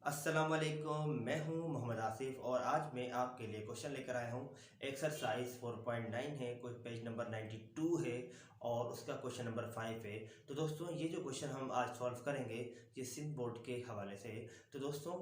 अस्सलाम वालेकुम, मैं हूं मोहम्मद आसिफ और आज मैं आपके लिए क्वेश्चन लेकर आया हूं। एक्सरसाइज 4.9 है, कोई पेज नंबर 92 है और उसका क्वेश्चन नंबर 5 है। तो दोस्तों ये जो क्वेश्चन हम आज सॉल्व करेंगे ये सिंध बोर्ड के हवाले से है। तो दोस्तों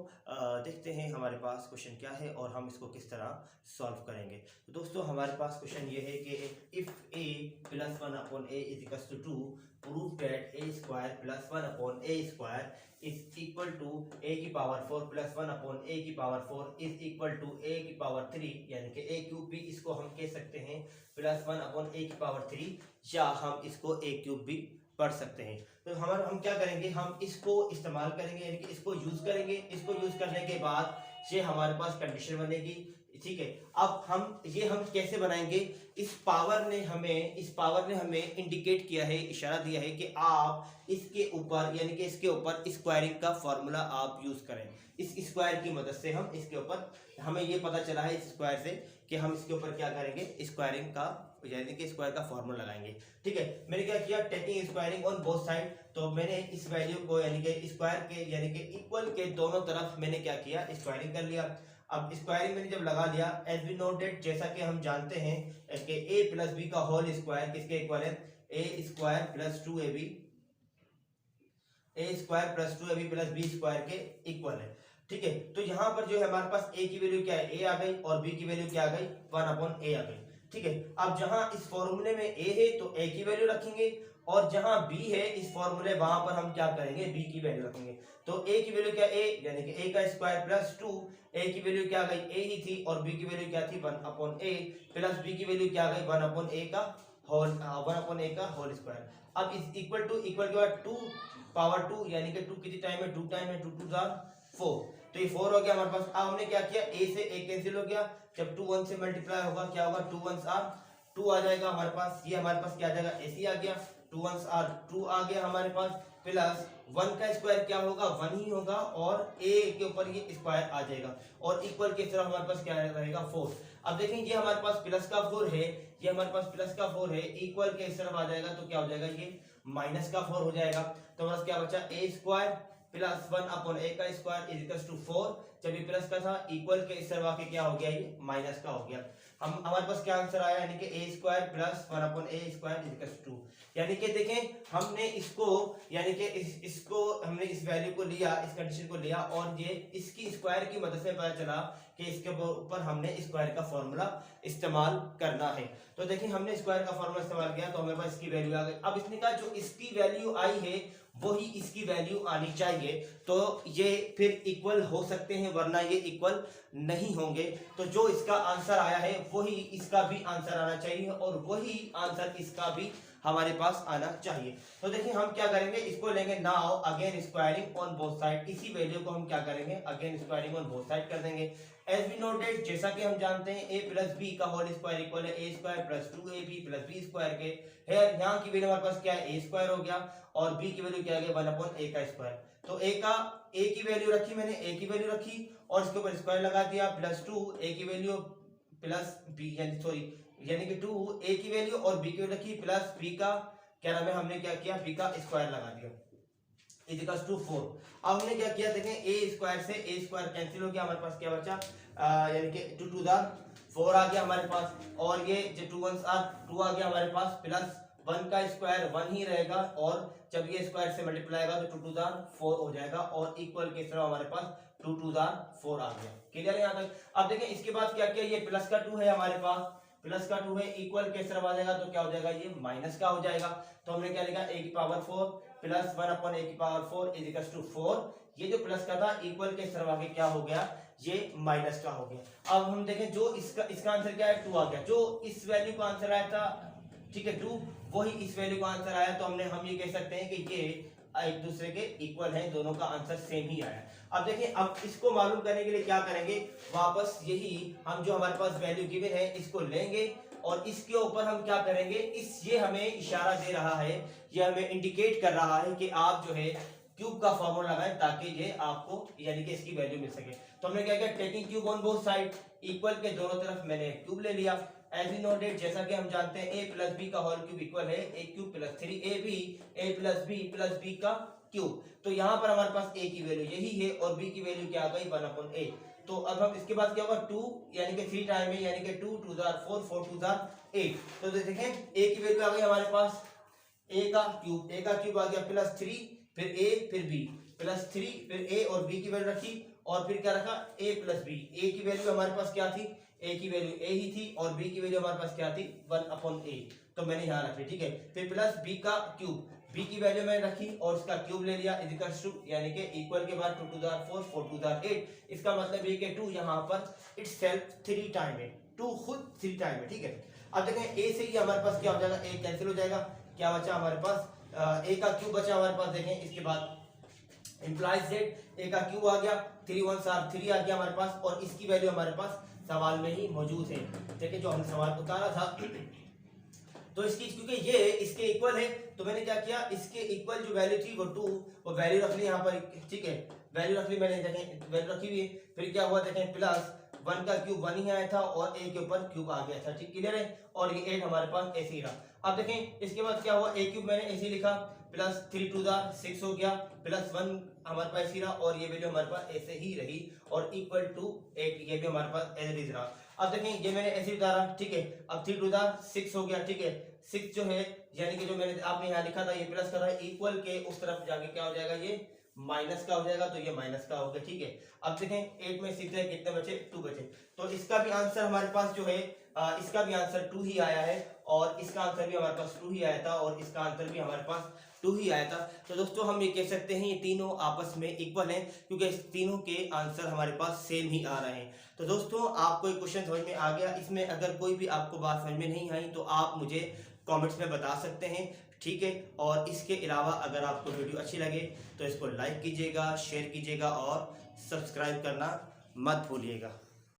देखते हैं हमारे पास क्वेश्चन क्या है और हम इसको किस तरह सॉल्व करेंगे। तो दोस्तों हमारे पास क्वेश्चन ये है कि if a plus one upon a is equals to 2, prove that a square plus one upon a square is equal to a की power 4 plus one upon a की power 4 is equal to a की power 3, यानी कि ए cube भी इसको हम कह सकते हैं प्लस वन अपॉन ए की पावर 3, या हम इसको ए क्यूब भी पढ़ सकते हैं। तो हम क्या करेंगे, हम इसको इस्तेमाल करेंगे यानी कि इसको यूज करेंगे। इसको यूज करने के बाद ये हमारे पास कंडीशन बनेगी, ठीक है। अब हम कैसे बनाएंगे, इस पावर ने हमें इंडिकेट किया है, इशारा दिया है कि आप इसके ऊपर यानी कि इसके ऊपर स्क्वायरिंग का फॉर्मूला आप यूज करें। इस स्क्वायर की मदद से हम इसके ऊपर, हमें ये पता चला है इस स्क्वायर से कि हम इसके ऊपर क्या करेंगे, स्क्वायरिंग का यानी कि स्क्वायर का फॉर्मूला लगाएंगे, ठीक है। मैंने क्या किया, taking squaring on both side, तो मैंने इस वैल्यू को यानी कि स्क्वायर के यानी कि इक्वल के दोनों तरफ मैंने क्या किया, स्क्वायरिंग कर लिया। अब स्क्वायरिंग मैंने जब लगा लिया, एज वी नोटेड, जैसा कि हम जानते हैं कि a प्लस बी का होल स्क्वायर किसके इक्वल है, a square plus 2ab, a square plus 2ab plus b square के इक्वल है, ठीक है। तो यहाँ पर जो है हमारे पास a की वैल्यू क्या है, a आ गई, और b की वैल्यू क्या आ गई, 1 अपॉन a आ गई, ठीक है। अब जहां इस फॉर्मूले में a है तो a की वैल्यू रखेंगे, और जहां b है इस फॉर्मूले वहां पर हम क्या करेंगे, b की वैल्यू रखेंगे। तो a की वैल्यू क्या, a यानी कि a का स्क्वायर प्लस 2, a की वैल्यू क्या आ गई, a ही थी, और b की वैल्यू क्या थी, 1 अपॉन a, प्लस b की वैल्यू क्या आ गई, 1 अपॉन a का होल, 1 अपॉन a का होल स्क्वायर। अब इस इक्वल टू के बाद 2 पावर 2 यानी कि 2 कितनी टाइम है, 2 टाइम है, 2 2 4, तो ये 4 हो गया हमारे पास। अब हमने क्या किया, a से a कैंसिल हो गया, जब 2 1 से मल्टीप्लाई होगा क्या होगा, 2 1s आर 2 आ जाएगा हमारे पास, ये हमारे पास क्या आ जाएगा, ऐसे आ गया, 2 1s आर 2 आ गया हमारे पास, प्लस 1 का स्क्वायर क्या होगा, 1 ही होगा, और a के ऊपर ये स्क्वायर आ जाएगा, और इक्वल की तरफ हमारे पास क्या रहेगा, 4। अब देखें ये हमारे पास प्लस का 4 है, ये हमारे पास प्लस का 4 है, इक्वल के इस तरफ आ जाएगा तो क्या हो जाएगा, ये माइनस का 4 हो जाएगा। तो हमारे पास क्या बचा, a square plus 1 upon a का स्क्वायर इज इक्वल टू 4, जब ये प्लस का था इक्वल के इस तरफ आके क्या हो गया, ये माइनस का हो गया। हम हमारे पास क्या आंसर आया, यानी कि a square plus 1 upon a square is equal to 2, यानी कि देखें हमने इसको यानी कि इसको हमने इस वैल्यू को लिया, इस कंडीशन को लिया, और ये इसकी स्क्वायर की मदद से पता चला कि इसके ऊपर हमने स्क्वायर का फॉर्मूला इस्तेमाल करना है। तो देखिए हमने स्क्वायर का फॉर्मूला इस्तेमाल किया तो हमारे पास इसकी वैल्यू आ गई। अब इसने कहा जो इसकी वैल्यू आई है वही इसकी वैल्यू आनी चाहिए, तो ये फिर इक्वल हो सकते हैं वरना ये इक्वल नहीं होंगे। तो जो इसका आंसर आया है वही इसका भी आंसर आना चाहिए, और वही आंसर इसका भी हमारे पास आना चाहिए। तो देखिए हम क्या करेंगे, इसको लेंगे now again squaring on both side, इसी वैल्यू को हम क्या करेंगे, again squaring on both side कर देंगे। एज वी नोटेड, जैसा कि हम जानते हैं a प्लस बी का होल स्क्वायर इक्वल है a square plus 2ab plus b square के। यहाँ की वैल्यू हमारे पास क्या है, a स्क्वायर हो गया, और b की वैल्यू क्या है, 1 अपॉन a का स्क्वायर। तो a की वैल्यू रखी मैंने, a की वैल्यू रखी और इसके ऊपर स्क्वायर लगा दिया, प्लस 2 a की वैल्यू प्लस b यानी कि 2 a की वैल्यू और b की वैल्यू रखी, प्लस b का क्या नाम है, हमने क्या किया, b का स्क्वायर लगा दिया इज इक्वल टू 4। अब हमने क्या किया, देखें a स्क्वायर से a स्क्वायर कैंसिल हो गया, हमारे पास क्या बचा, यानी कि 2 2 4 आ गया हमारे पास, और ये जो 2 1s आर 2 आ गया हमारे पास, प्लस 1 का स्क्वायर 1 ही रहेगा, और जब ये स्क्वायर से मल्टीप्लाई होगा तो 2 2 4 हो जाएगा, और इक्वल के तरफ हमारे पास 2 2 4 आ गया। क्लियर है यहाँ तक। अब देखें इसके बाद क्या किया, ये प्लस का 2 है हमारे पास, प्लस का 2 है, इक्वल के तरफ आ जाएगा तो क्या हो जाएगा, ये माइनस का हो जाएगा। तो हमने क्या लिखा, a की पावर 4 प्लस 1 अपॉन a की पावर 4 इज इक्वल टू 4, ये जो प्लस का था इक्वल के तरफ आके क्या हो गया, ये माइनस का हो गया। अब हम देखें जो इसका आंसर क्या है, 2 आ गया, जो इस वैल्यू का आंसर आया था, ठीक है 2, वही इस वैल्यू का आंसर आया, तो हम ये कह सकते हैं कि ये एक दूसरे के इक्वल है, दोनों का आंसर सेम ही आया। अब देखिए अब इसको मालूम करने के लिए क्या करेंगे, वापस यही हम जो हमारे पास वैल्यू गिवन है इसको लेंगे, और इसके ऊपर हम क्या करेंगे, ये हमें इशारा दे रहा है, ये हमें इंडिकेट कर रहा है कि आप जो है क्यूब का फॉर्मूला लगाएं ताकि ये आपको यानी कि इसकी वैल्यू मिल सके। तो हमने क्या किया, taking cube on both side, equal के दोनों तरफ मैंने क्यूब ले लिया। एज वी नोटेड, जैसा कि हम जानते हैं a प्लस बी का होल क्यूब इक्वल है a cube plus 3ab, a plus B का क्यूब। तो यहाँ पर हमारे पास a की वैल्यू यही है और b की वैल्यू क्या आ गई 1/a। तो अब हम इसके बाद क्या होगा 2 यानी कि 3 टाइम है, यानी कि 2 2 जार 4 4 2 जार 8। तो देखें a की वैल्यू आ गई हमारे पास a का क्यूब आ गया प्लस 3 फिर a फिर b प्लस 3 फिर a और b की वैल्यू रखी और फिर क्या रखा a प्लस b। a की वैल्यू हमारे पास क्या थी, a की वैल्यू a ही थी और b की वैल्यू हमारे पास क्या थी 1/a। तो मैंने यहाँ रखी, ठीक है। फिर प्लस b का क्यूब, b की वैल्यू मैंने रखी और उसका क्यूब ले लिया इक्वल्स टू यानी कि इक्वल के बाद 2 2 जार 4 4 2 जार 8। इसका मतलब ये कि 2 यहाँ पर इटसेल्फ 3 टाइम है, 2 खुद 3 टाइम है, ठीक है। अब देखें a से ही हमारे पास क्या हो जाएगा, a कैंसिल हो जाएगा, क्या बचा हमारे पास a का क्यूब बचा हमारे पास। देखें इसके बाद इंप्लाइज दैट a का क्यूब आ गया 3 1 आर 3 आ गया हमारे पास और इसकी वैल्यू हमारे पास सवाल में ही मौजूद है। देखिए जो हमने सवाल उतारा था तो इसकी क्योंकि ये इसके इक्वल है तो मैंने क्या किया, इसके इक्वल जो वैल्यू थी वो 2 वो वैल्यू रख ली यहाँ पर, ठीक है। वैल्यू रख ली मैंने, देखें वैल्यू रखी हुई है। फिर क्या हुआ देखें प्लस 1 का क्यूब 1 ही आया था और a के ऊपर क्यूब आ गया था, ठीक क्लियर है। और ये 8 हमारे पास ऐसे ही रहा। अब देखें इसके बाद क्या हुआ, a क्यूब मैंने ऐसे ही लिखा प्लस 3 2 जार 6 हो गया प्लस 1 हमारे पास ऐसे ही रहा और ये वैल्यू हमारे पास ऐसे ही रही और इक्वल टू 8 ये भी हमारे पास एज इट इज रहा। अब देखें ये मैंने ऐसे उतारा, ठीक है। अब 3 2 जार 6 हो गया, ठीक है। 6 जो है यानी कि जो मैंने आपने यहाँ लिखा था ये प्लस कर रहा है, इक्वल के उस तरफ जाके क्या हो जाएगा ये माइनस का हो जाएगा, तो ये माइनस का हो गया, ठीक है। अब देखें 8 में 6 है कितने बचे 2 बचे। तो इसका भी आंसर हमारे पास जो है इसका भी आंसर 2 ही आया है और इसका आंसर भी हमारे पास 2 ही आया था और इसका आंसर भी हमारे पास 2 ही आया था। तो दोस्तों हम ये कह सकते हैं ये तीनों आपस में इक्वल हैं क्योंकि इस तीनों के आंसर हमारे पास सेम ही आ रहे हैं। तो दोस्तों आपको एक क्वेश्चन समझ में आ गया, इसमें अगर कोई भी आपको बात समझ में नहीं आई तो आप मुझे कमेंट्स में बता सकते हैं, ठीक है। और इसके अलावा अगर आपको वीडियो अच्छी लगे तो इसको लाइक कीजिएगा, शेयर कीजिएगा और सब्सक्राइब करना मत भूलिएगा।